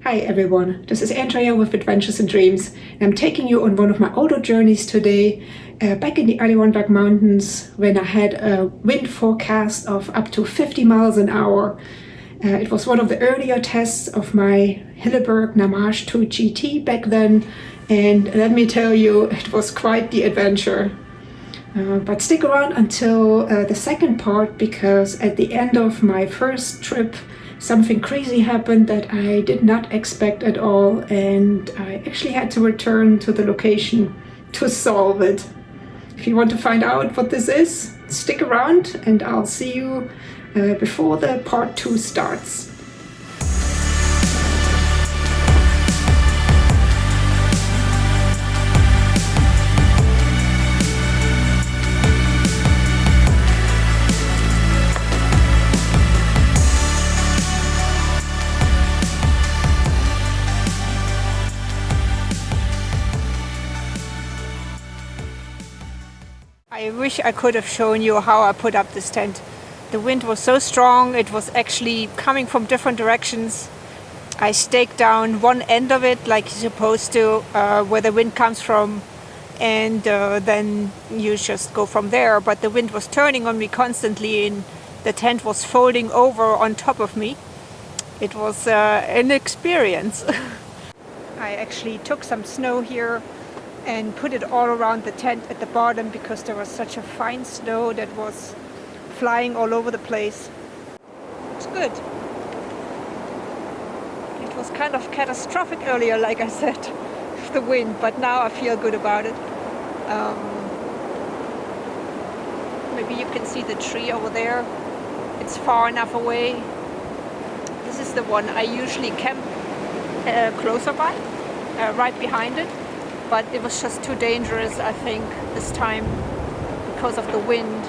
Hi everyone, this is Andrea with Adventures and Dreams, and I'm taking you on one of my auto journeys today, back in the Adirondack Mountains when I had a wind forecast of up to 50 miles an hour. It was one of the earlier tests of my Hilleberg Nammatj 2 GT back then, and let me tell you, it was quite the adventure. But stick around until the second part, because at the end of my first trip, something crazy happened that I did not expect at all, and I actually had to return to the location to solve it. If you want to find out what this is, stick around and I'll see you before the part 2 starts. I wish I could have shown you how I put up this tent. The wind was so strong, it was actually coming from different directions. I staked down one end of it like you're supposed to, where the wind comes from, and then you just go from there. But the wind was turning on me constantly and the tent was folding over on top of me. It was an experience. I actually took some snow here and put it all around the tent at the bottom because there was such a fine snow that was flying all over the place. It's good. It was kind of catastrophic earlier, like I said, with the wind, but now I feel good about it. Maybe you can see the tree over there. It's far enough away. This is the one I usually camp closer by, right behind it. But it was just too dangerous, I think, this time because of the wind.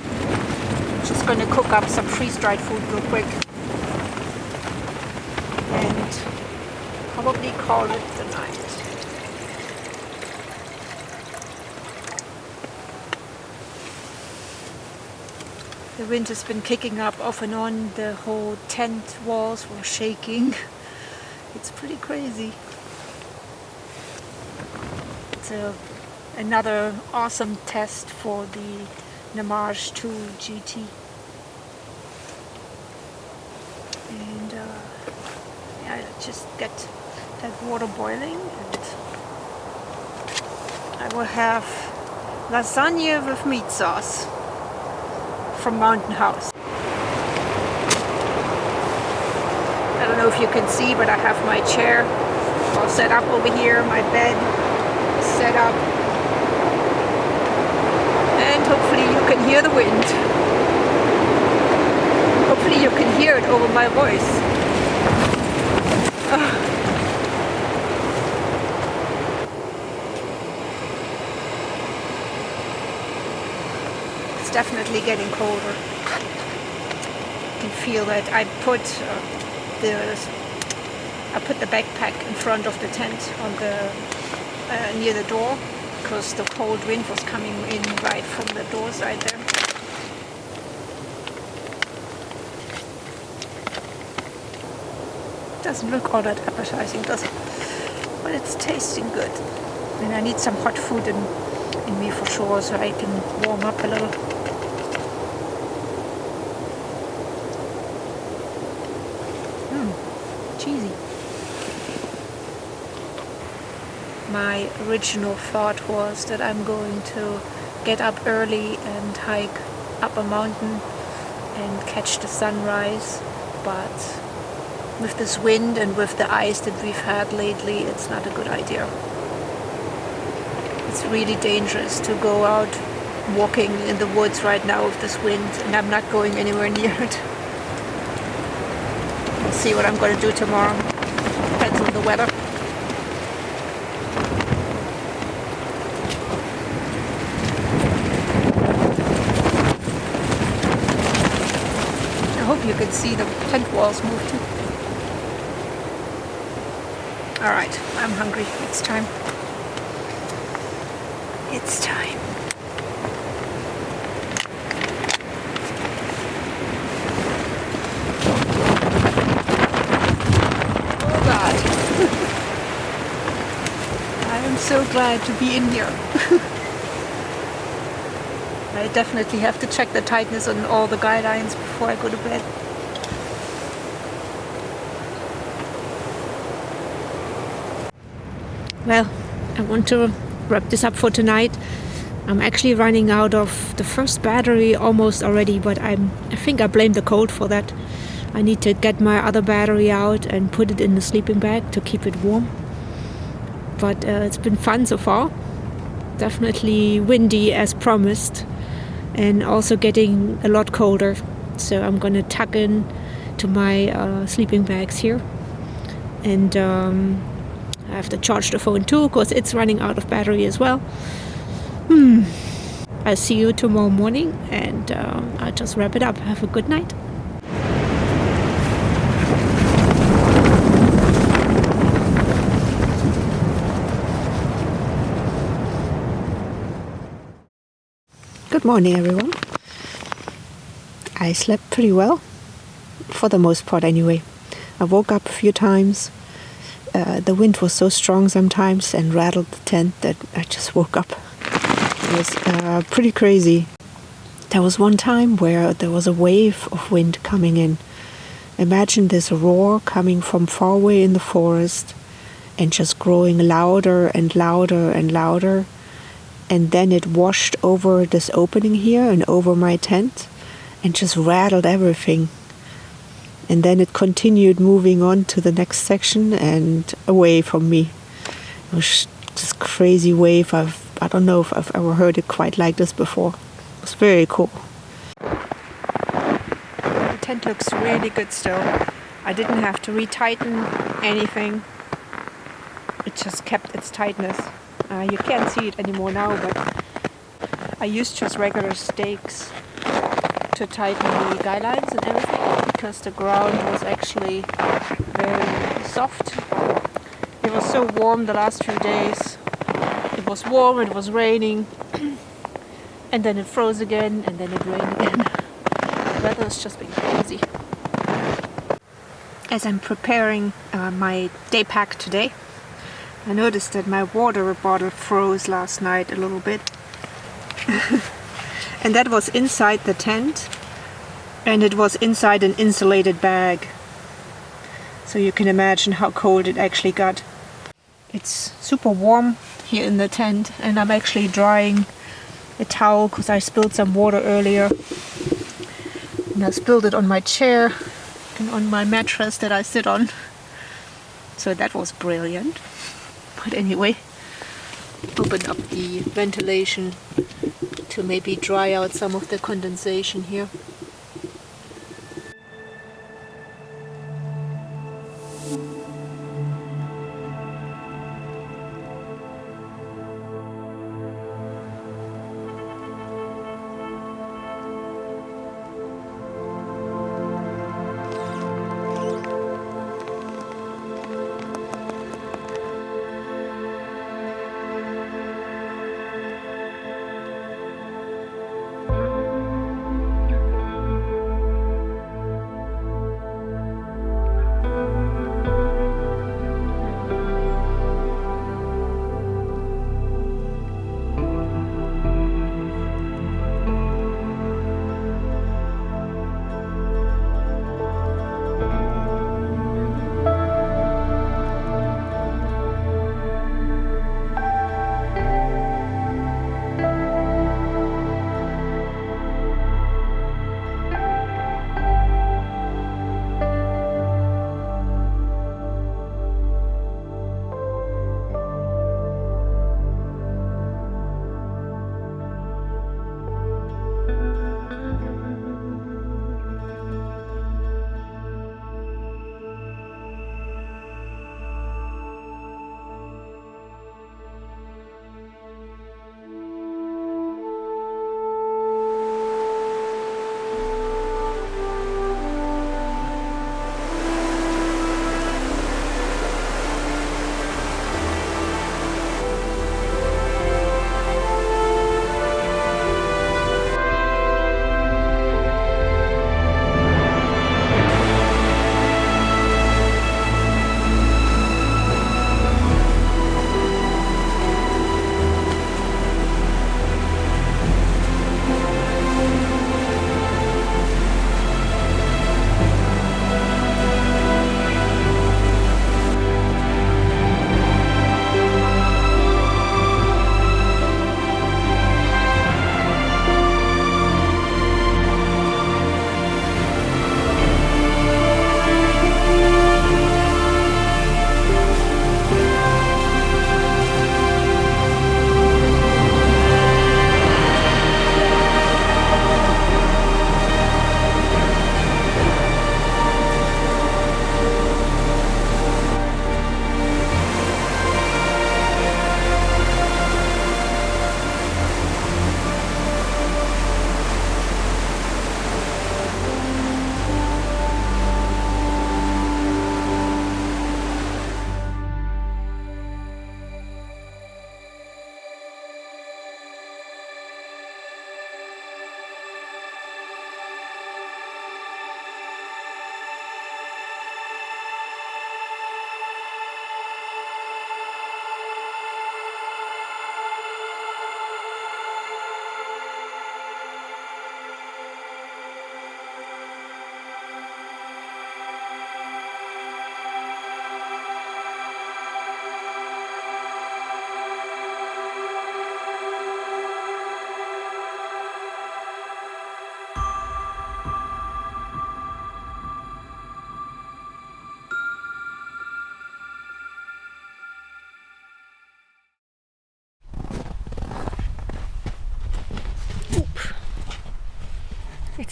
I'm just going to cook up some freeze-dried food real quick and probably call it the night. The wind has been kicking up off and on. The whole tent walls were shaking. It's pretty crazy. Another awesome test for the Nammatj 2 GT, and yeah, just get that water boiling, and I will have lasagna with meat sauce from Mountain House. I don't know if you can see, but I have my chair all set up over here, my bed set up, and hopefully you can hear the wind. Hopefully you can hear it over my voice. It's definitely getting colder. You can feel that. I put the backpack in front of the tent on the near the door, because the cold wind was coming in right from the door side there. Doesn't look all that appetizing, does it? But it's tasting good. And I need some hot food in me for sure, so I can warm up a little. Cheesy. My original thought was that I'm going to get up early and hike up a mountain and catch the sunrise, but with this wind and with the ice that we've had lately, it's not a good idea. It's really dangerous to go out walking in the woods right now with this wind, and I'm not going anywhere near it. We'll see what I'm going to do tomorrow. Depends on the weather. I hope you can see the tent walls move too. Alright, I'm hungry. It's time. It's time. so glad to be in here. I definitely have to check the tightness on all the guidelines before I go to bed. Well, I want to wrap this up for tonight. I'm actually running out of the first battery almost already, but I think I blame the cold for that. I need to get my other battery out and put it in the sleeping bag to keep it warm. But it's been fun so far. Definitely windy as promised, and also getting a lot colder. So I'm gonna tuck in to my sleeping bags here, and I have to charge the phone too because it's running out of battery as well. I'll see you tomorrow morning, and I'll just wrap it up. Have a good night. Good morning, everyone. I slept pretty well, for the most part anyway. I woke up a few times. The wind was so strong sometimes and rattled the tent that I just woke up. It was pretty crazy. There was one time where there was a wave of wind coming in. Imagine this roar coming from far away in the forest and just growing louder and louder and louder. And then it washed over this opening here and over my tent and just rattled everything. And then it continued moving on to the next section and away from me. It was this crazy wave. I don't know if I've ever heard it quite like this before. It was very cool. The tent looks really good still. I didn't have to retighten anything. It just kept its tightness. You can't see it anymore now, but I used just regular stakes to tighten the guidelines and everything because the ground was actually very soft. It was so warm the last few days. It was warm, it was raining, and then it froze again, and then it rained again. The weather has just been crazy. As I'm preparing my day pack today, I noticed that my water bottle froze last night a little bit. And that was inside the tent, and it was inside an insulated bag. So you can imagine how cold it actually got. It's super warm here in the tent, and I'm actually drying a towel because I spilled some water earlier. And I spilled it on my chair and on my mattress that I sit on. So that was brilliant. But anyway, open up the ventilation to maybe dry out some of the condensation here.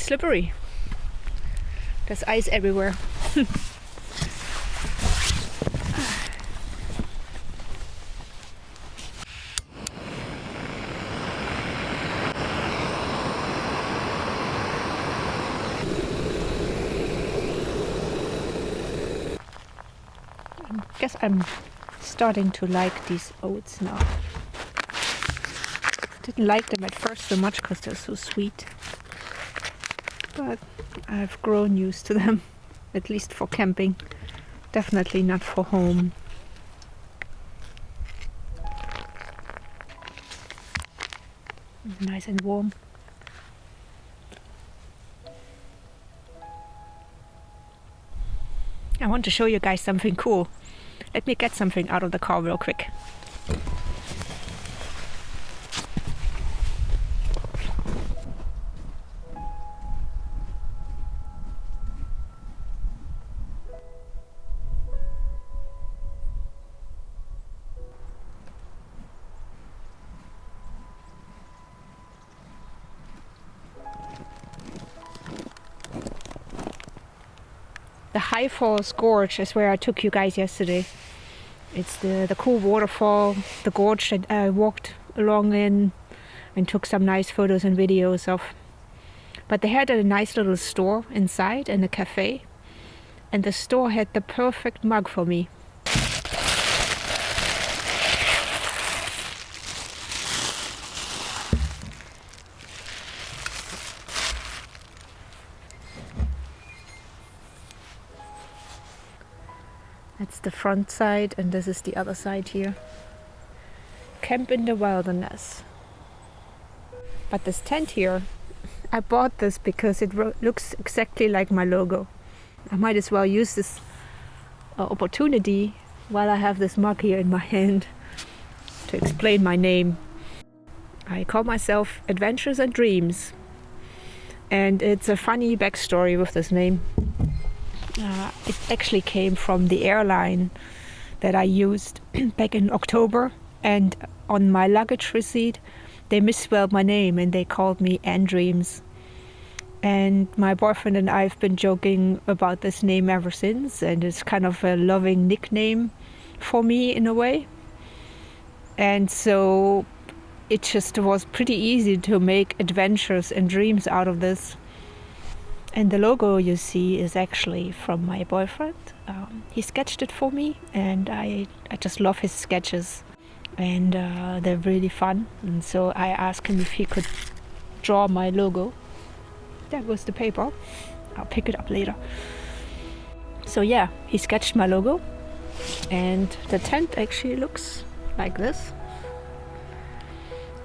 slippery. There's ice everywhere. I guess I'm starting to like these oats now. Didn't like them at first so much because they're so sweet. But I've grown used to them, at least for camping. Definitely not for home. Nice and warm. I want to show you guys something cool. Let me get something out of the car real quick. The High Falls Gorge is where I took you guys yesterday. It's the cool waterfall, the gorge that I walked along in and took some nice photos and videos of. But they had a nice little store inside and a cafe. And the store had the perfect mug for me. That's the front side and this is the other side here. Camp in the wilderness. But this tent here, I bought this because it looks exactly like my logo. I might as well use this opportunity while I have this mug here in my hand to explain my name. I call myself Adventures and Dreams. And it's a funny backstory with this name. It actually came from the airline that I used back in October, and on my luggage receipt they misspelled my name and they called me Ann Dreams. And my boyfriend and I have been joking about this name ever since, and it's kind of a loving nickname for me in a way. And so it just was pretty easy to make adventures and dreams out of this. And the logo you see is actually from my boyfriend. He sketched it for me, and I just love his sketches, and they're really fun. And so I asked him if he could draw my logo. That was the paper. I'll pick it up later. So yeah, he sketched my logo, and the tent actually looks like this.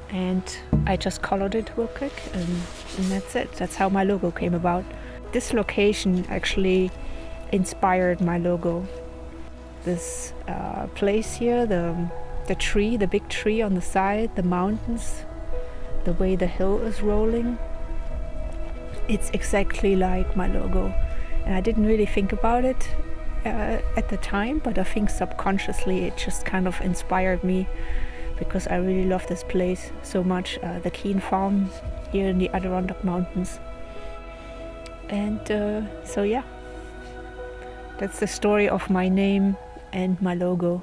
And I just colored it real quick, and that's it. That's how my logo came about. This location actually inspired my logo. This place here, the tree, the big tree on the side, the mountains, the way the hill is rolling. It's exactly like my logo. And I didn't really think about it at the time, but I think subconsciously it just kind of inspired me, because I really love this place so much, the Keene Farm here in the Adirondack Mountains. And so yeah, that's the story of my name and my logo.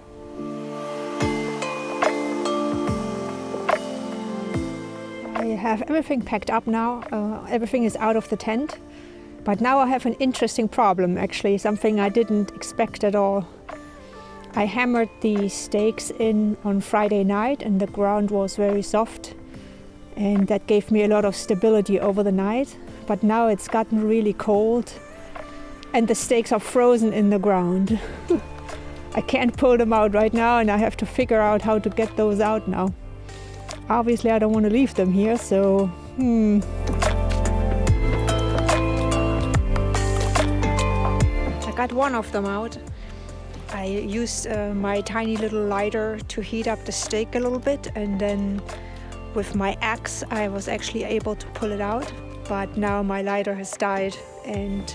I have everything packed up now, everything is out of the tent. But now I have an interesting problem, actually, something I didn't expect at all. I hammered the stakes in on Friday night and the ground was very soft, and that gave me a lot of stability over the night. But now it's gotten really cold and the stakes are frozen in the ground. I can't pull them out right now, and I have to figure out how to get those out now. Obviously I don't want to leave them here, so I got one of them out. I used my tiny little lighter to heat up the stake a little bit, and then with my axe I was actually able to pull it out. But now my lighter has died and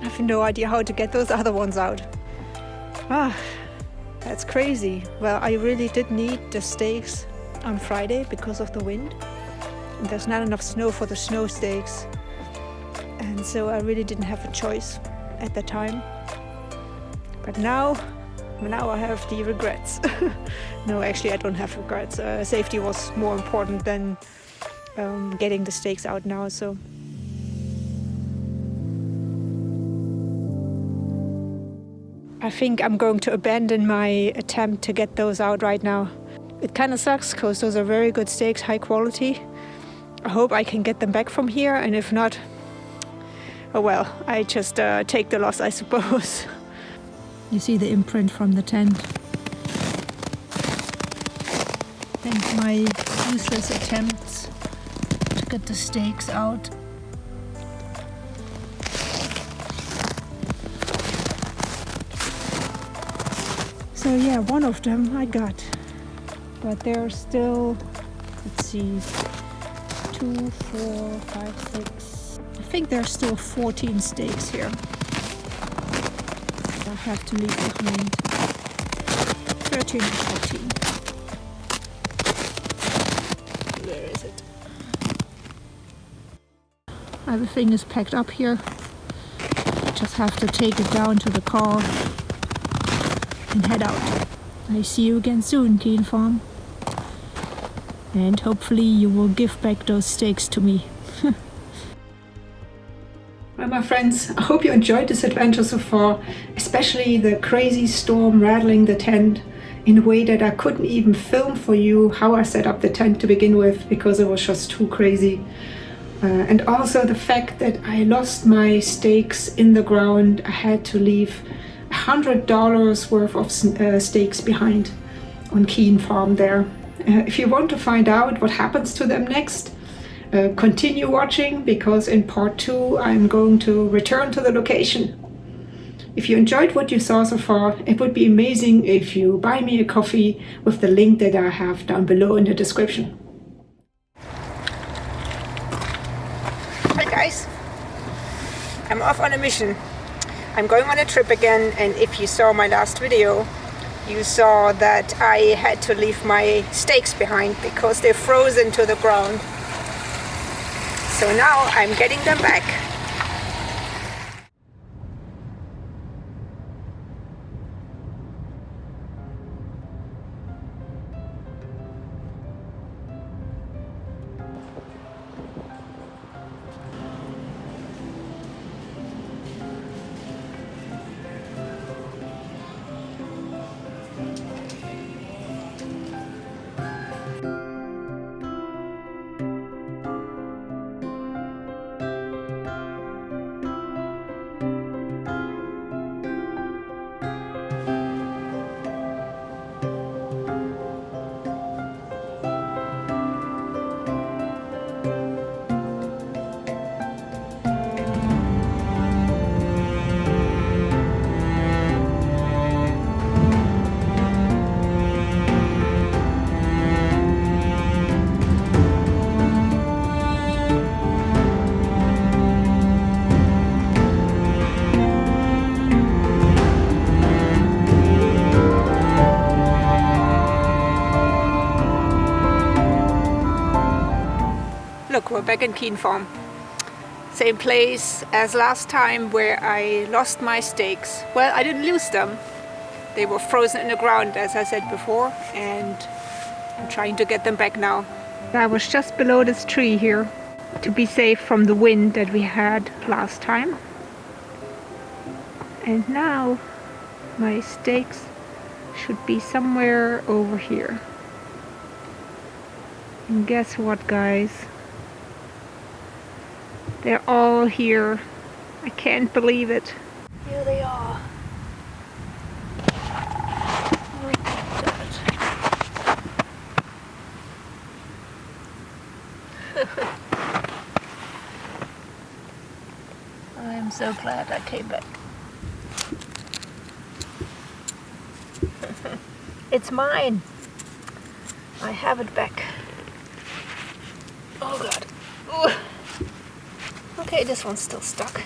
I have no idea how to get those other ones out. That's crazy. Well, I really did need the stakes on Friday because of the wind. And there's not enough snow for the snow stakes. and so I really didn't have a choice at the time. But now I have the regrets. No, actually I don't have regrets. Safety was more important than getting the stakes out now. So I think I'm going to abandon my attempt to get those out right now. It kind of sucks because those are very good stakes, high quality. I hope I can get them back from here, and if not, oh well, I just take the loss, I suppose. You see the imprint from the tent. And my useless attempts to get the stakes out. So yeah, one of them I got. But there are still, let's see, 2, 4, 5, 6. I think there are still 14 stakes here. I have to leave behind 13 or 14. Where is it? Everything is packed up here. Just have to take it down to the car and head out. I see you again soon, Keene Farm. And hopefully you will give back those stakes to me. Well, my friends, I hope you enjoyed this adventure so far, especially the crazy storm rattling the tent in a way that I couldn't even film for you how I set up the tent to begin with, because it was just too crazy. And also the fact that I lost my stakes in the ground. I had to leave $100 worth of stakes behind on Keene Farm there. If you want to find out what happens to them next, continue watching, because in part 2 I'm going to return to the location. If you enjoyed what you saw so far, it would be amazing if you buy me a coffee with the link that I have down below in the description. Hi guys, I'm off on a mission. I'm going on a trip again, and if you saw my last video, you saw that I had to leave my stakes behind because they're frozen to the ground. So now I'm getting them back. Look, we're back in Keene Farm. Same place as last time where I lost my stakes. Well, I didn't lose them. They were frozen in the ground, as I said before, and I'm trying to get them back now. I was just below this tree here to be safe from the wind that we had last time. And now my stakes should be somewhere over here. And guess what, guys? They're all here. I can't believe it. Here they are. Look at that. I am so glad I came back. It's mine. I have it back. Oh God. Ooh. Okay, this one's still stuck.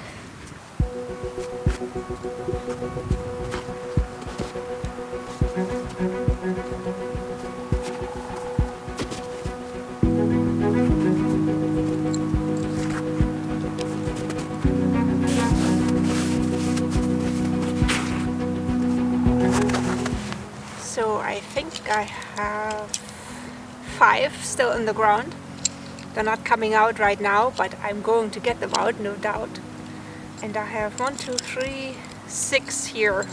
I think I have 5 still in the ground. They're not coming out right now, but I'm going to get them out, no doubt. And I have 1, 2, 3, 6 here.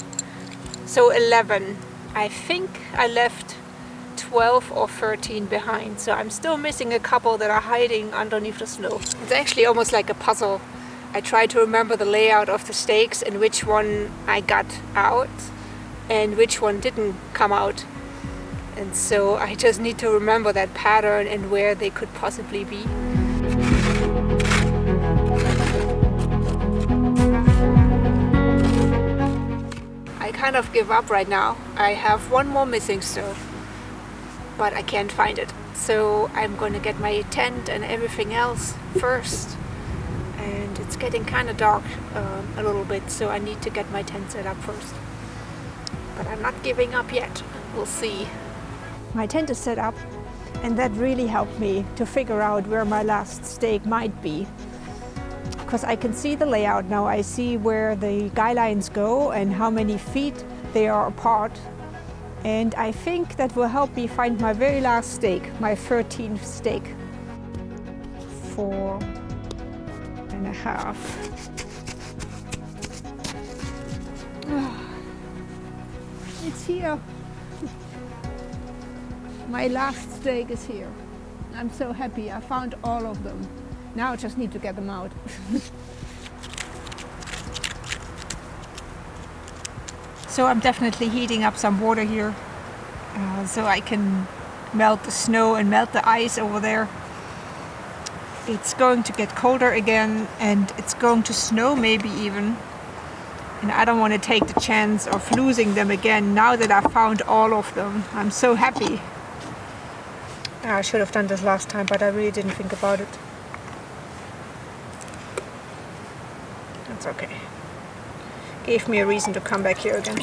So 11. I think I left 12 or 13 behind, so I'm still missing a couple that are hiding underneath the snow. It's actually almost like a puzzle. I try to remember the layout of the stakes and which one I got out and which one didn't come out. And so I just need to remember that pattern and where they could possibly be. I kind of give up right now. I have one more missing still, but I can't find it. So I'm going to get my tent and everything else first. And it's getting kind of dark a little bit, so I need to get my tent set up first. But I'm not giving up yet. We'll see. My tent is set up, and that really helped me to figure out where my last stake might be. Because I can see the layout now. I see where the guy lines go and how many feet they are apart. And I think that will help me find my very last stake, my 13th stake. 4.5. It's here. My last stake is here. I'm so happy. I found all of them. Now I just need to get them out. So I'm definitely heating up some water here so I can melt the snow and melt the ice over there. It's going to get colder again, and it's going to snow maybe even. And I don't want to take the chance of losing them again now that I found all of them. I'm so happy. I should have done this last time, but I really didn't think about it. That's okay. Gave me a reason to come back here again.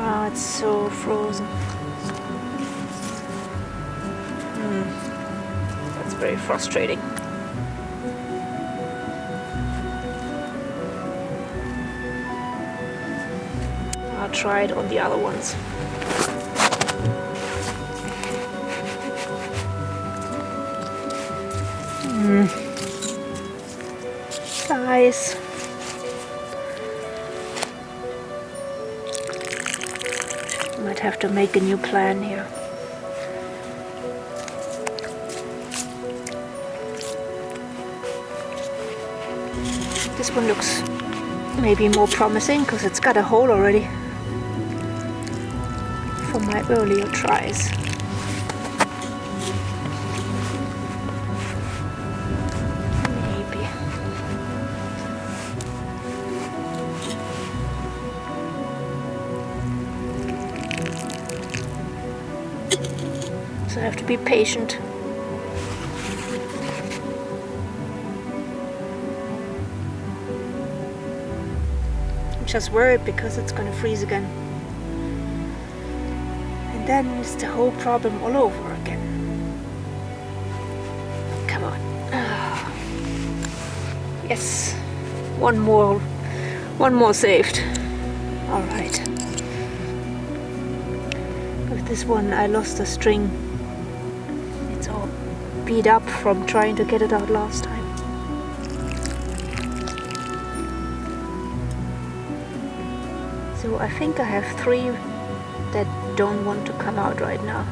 Oh, it's so frozen. That's very frustrating. I'll try it on the other ones. Guys. Might have to make a new plan here. This one looks maybe more promising because it's got a hole already from my earlier tries. Maybe. So I have to be patient. I'm just worried because it's gonna freeze again. And then it's the whole problem all over again. Come on. Yes. One more saved. All right. With this one I lost a string. It's all beat up from trying to get it out last time. So I think I have 3 that don't want to come out right now.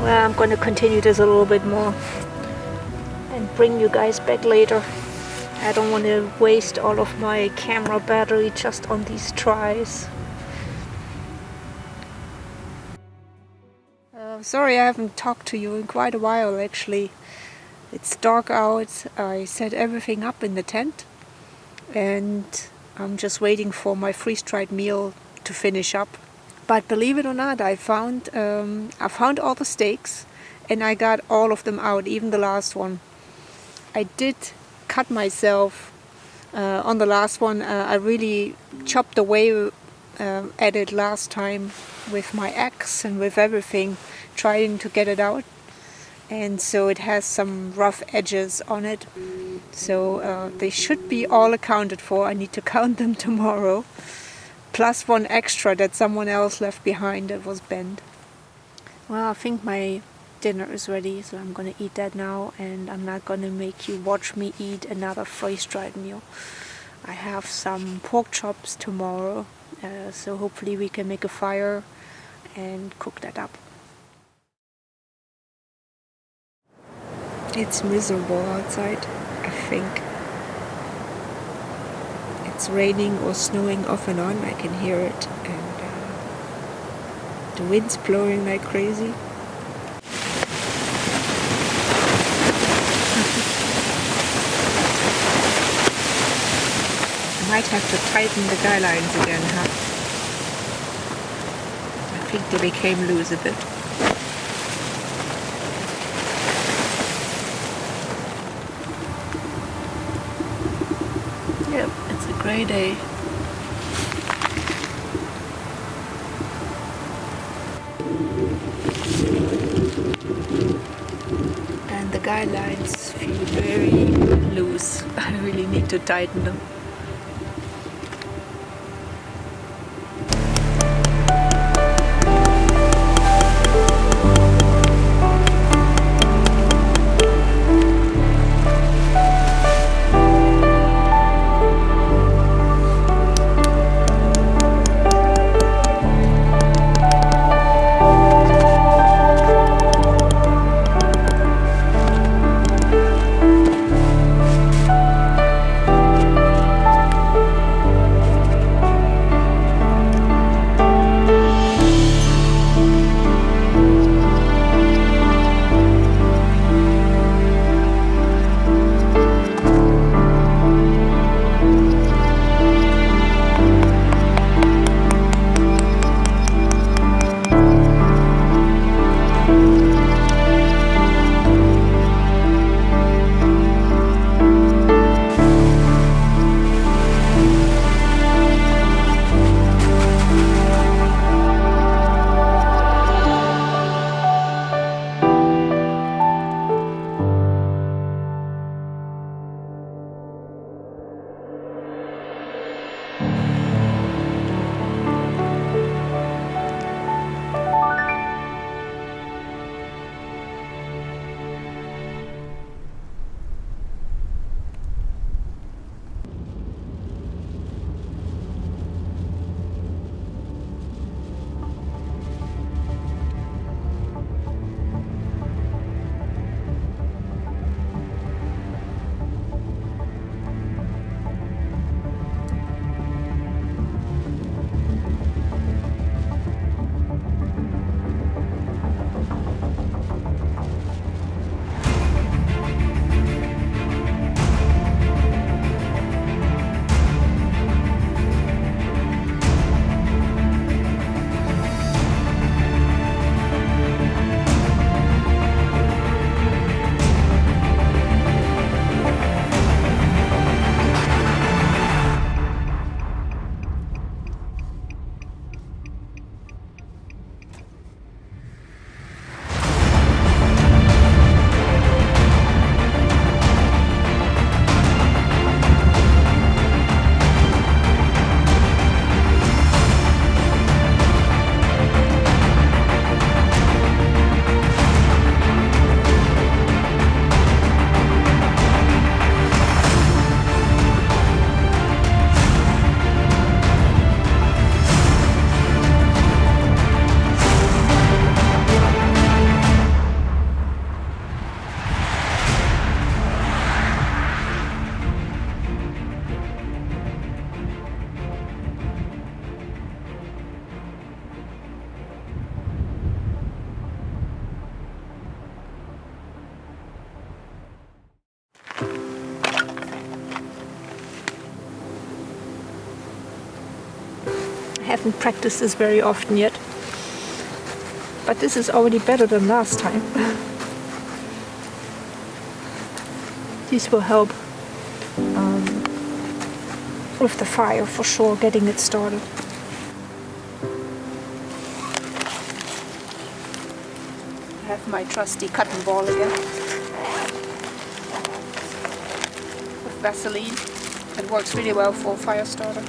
Well, I'm going to continue this a little bit more and bring you guys back later. I don't want to waste all of my camera battery just on these tries. Sorry I haven't talked to you in quite a while actually. It's dark out. I set everything up in the tent and I'm just waiting for my freeze-dried meal to finish up. But believe it or not, I found all the steaks and I got all of them out, even the last one. I did cut myself on the last one. I really chopped away at it last time with my axe and with everything, trying to get it out. And so it has some rough edges on it. So they should be all accounted for. I need to count them tomorrow. Plus one extra that someone else left behind that was bent. Well, I think my dinner is ready, so I'm gonna eat that now, and I'm not gonna make you watch me eat another freeze-dried meal. I have some pork chops tomorrow, so hopefully we can make a fire and cook that up. It's miserable outside, I think. It's raining or snowing off and on, I can hear it, and the wind's blowing like crazy. I might have to tighten the guy lines again, huh? I think they became loose a bit. Yep, it's a grey day. And the guy lines feel very loose. I really need to tighten them. haven't practiced this very often yet. But this is already better than last time. This will help with the fire for sure, getting it started. I have my trusty cotton ball again with Vaseline. It works really well for a fire starter.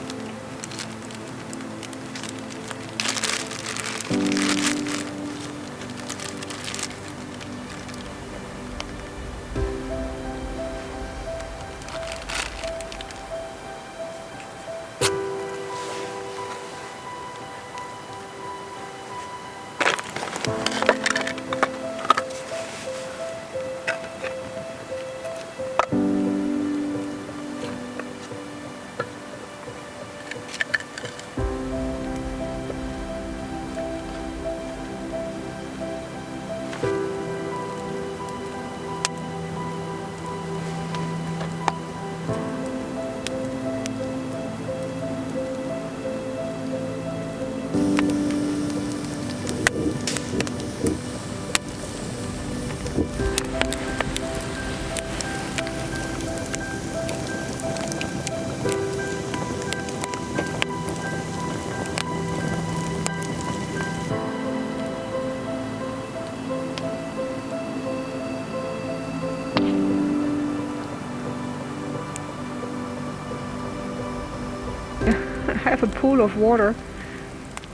I have a pool of water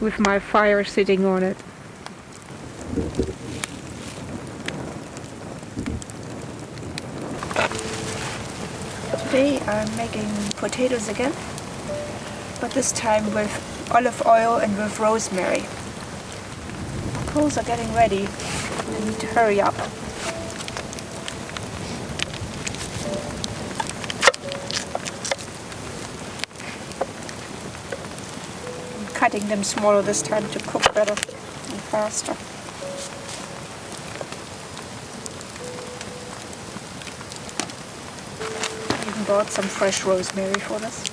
with my fire sitting on it. Today I'm making potatoes again, but this time with olive oil and with rosemary. The coals are getting ready. I need to hurry up. Cutting them smaller this time to cook better and faster. I even bought some fresh rosemary for this.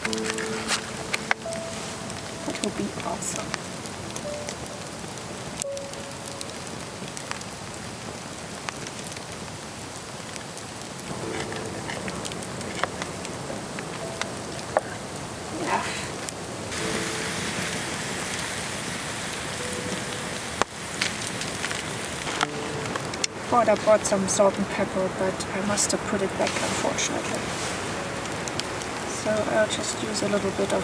That will be awesome. I bought some salt and pepper, but I must have put it back, unfortunately. So I'll just use a little bit of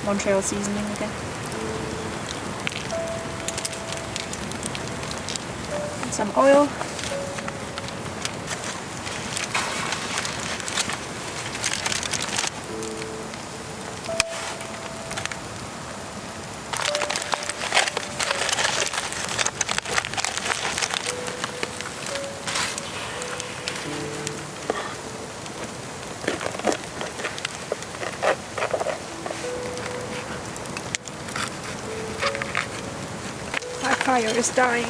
Montreal seasoning again. And some oil. Fire is dying.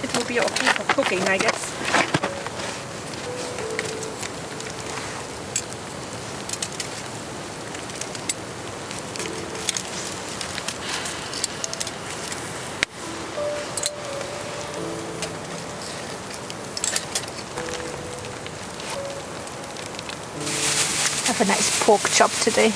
It will be okay for cooking, I guess. Have a nice pork chop today.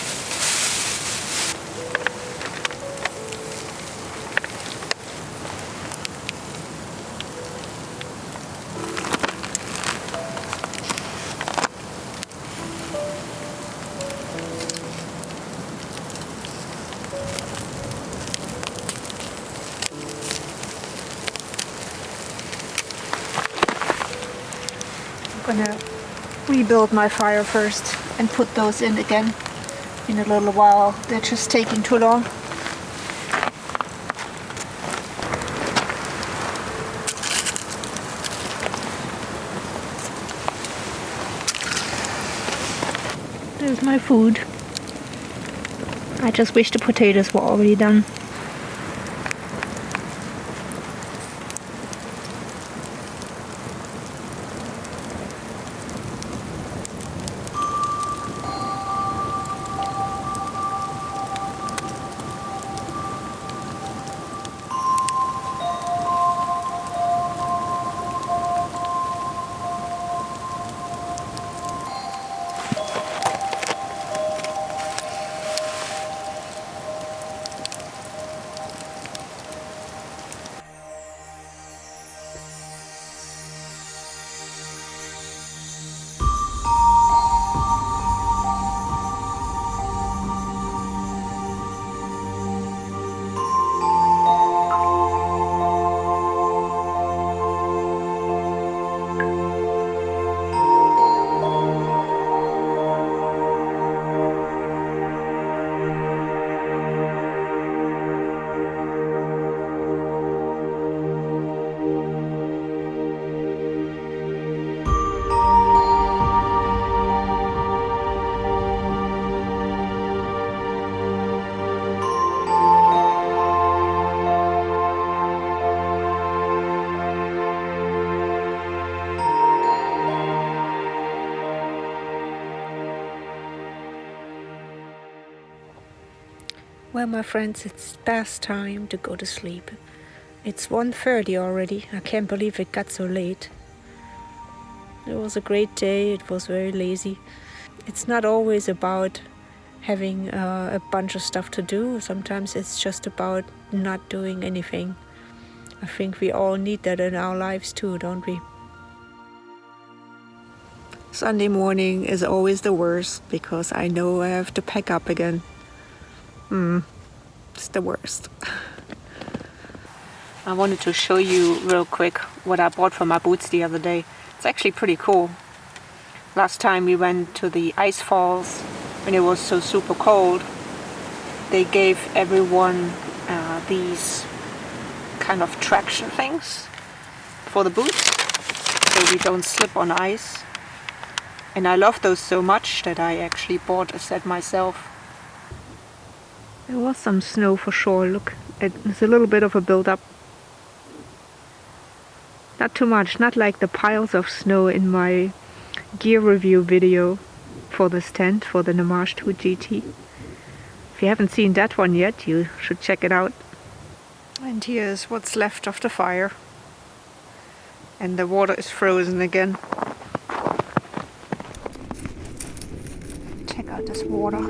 I'm gonna rebuild my fire first and put those in again in a little while. They're just taking too long. There's my food. I just wish the potatoes were already done. Well, my friends, it's past time to go to sleep. It's 1:30 already. I can't believe it got so late. It was a great day. It was very lazy. It's not always about having a bunch of stuff to do. Sometimes it's just about not doing anything. I think we all need that in our lives too, don't we? Sunday morning is always the worst because I know I have to pack up again. It's the worst. I wanted to show you real quick what I bought for my boots the other day. It's actually pretty cool. Last time we went to the ice falls when it was so super cold, they gave everyone these kind of traction things for the boots so we don't slip on ice. And I love those so much that I actually bought a set myself. There was some snow for sure. Look, it's a little bit of a build-up. Not too much, not like the piles of snow in my gear review video for this tent, for the Nammatj 2 GT. If you haven't seen that one yet, you should check it out. And here's what's left of the fire. And the water is frozen again. Check out this water.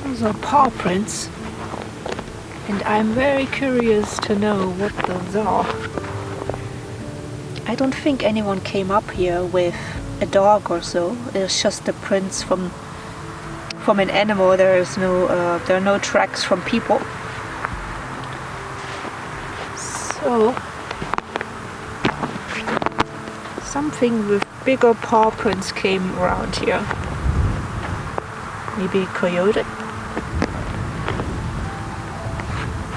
Those are paw prints, and I'm very curious to know what those are. I don't think anyone came up here with a dog or so. It's just the prints from an animal. There are no tracks from people. So something with bigger paw prints came around here. Maybe a coyote?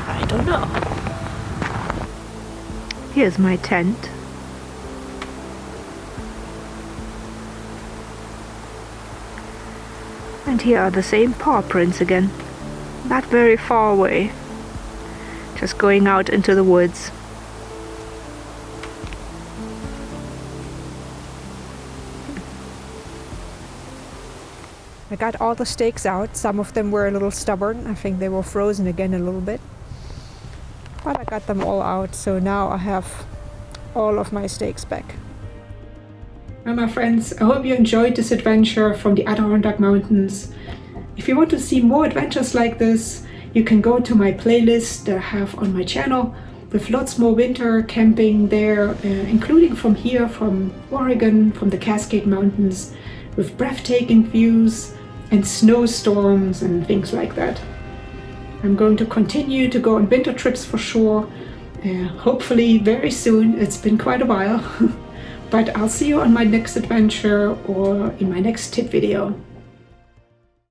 I don't know. Here's my tent. And here are the same paw prints again. Not very far away. Just going out into the woods. I got all the stakes out. Some of them were a little stubborn. I think they were frozen again a little bit. But I got them all out, so now I have all of my stakes back. Well, my friends, I hope you enjoyed this adventure from the Adirondack Mountains. If you want to see more adventures like this, you can go to my playlist that I have on my channel with lots more winter camping there, including from here, from Oregon, from the Cascade Mountains, with breathtaking views and snowstorms and things like that. I'm going to continue to go on winter trips for sure, hopefully very soon. It's been quite a while. But I'll see you on my next adventure or in my next tip video.